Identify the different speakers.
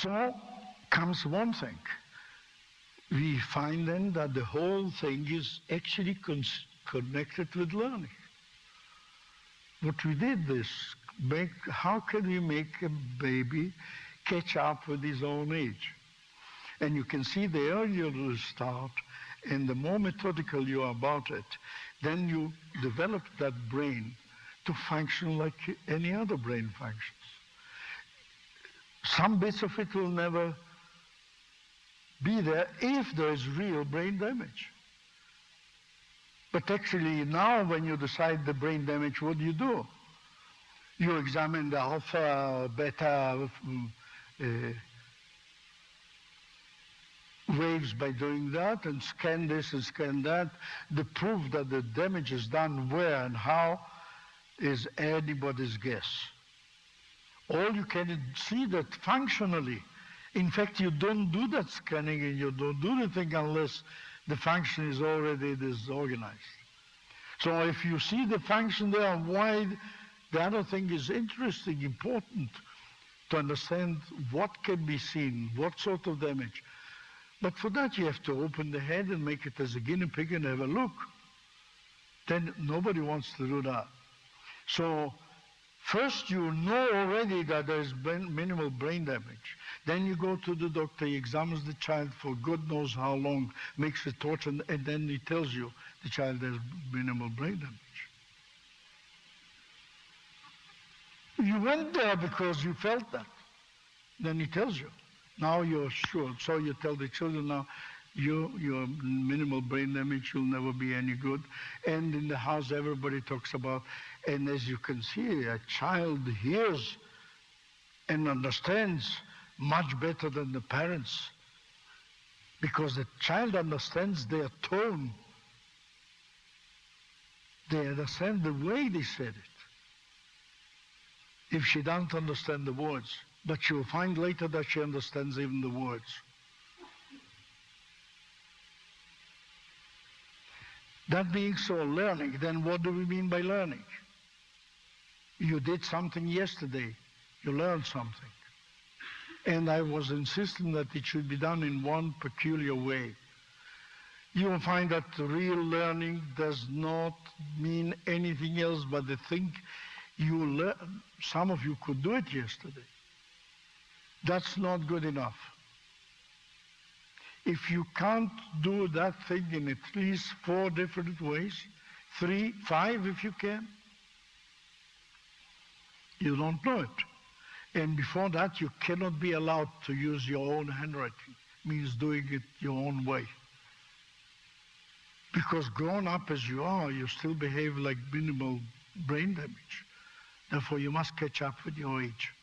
Speaker 1: So comes one thing. We find then that the whole thing is actually connected with learning. What we did is, how can we make a baby catch up with his own age? And you can see the earlier you start, and the more methodical you are about it, then you develop that brain to function like any other brain functions. Some bits of it will never be there if there is real brain damage. But actually now when you decide the brain damage, what do? You examine the alpha, beta waves by doing that, and scan this and scan that. The proof that the damage is done where and how is anybody's guess. All you can see that functionally, in fact, you don't do that scanning and you don't do the thing unless the function is already disorganized. So if you see the function there, why the other thing is interesting, important to understand what can be seen, what sort of damage. But for that you have to open the head and make it as a guinea pig and have a look. Then nobody wants to do that. So first you know already that there is minimal brain damage. Then you go to the doctor, he examines the child for God knows how long, makes a torture, and then he tells you the child has minimal brain damage. You went there because you felt that. Then he tells you. Now you're sure. So you tell the children now, your minimal brain damage, you'll never be any good. And in the house everybody talks about, and as you can see, a child hears and understands much better than the parents, because the child understands their tone. They understand the way they said it. If she doesn't understand the words, but she will find later that she understands even the words. That being so, learning, then what do we mean by learning? You did something yesterday, you learned something. And I was insisting that it should be done in one peculiar way. You will find that real learning does not mean anything else but the thing you learn. Some of you could do it yesterday. That's not good enough. If you can't do that thing in at least 4 different ways, 3, 5 if you can, you don't know it. And before that, you cannot be allowed to use your own handwriting. It means doing it your own way. Because grown up as you are, you still behave like minimal brain damage. Therefore, you must catch up with your age.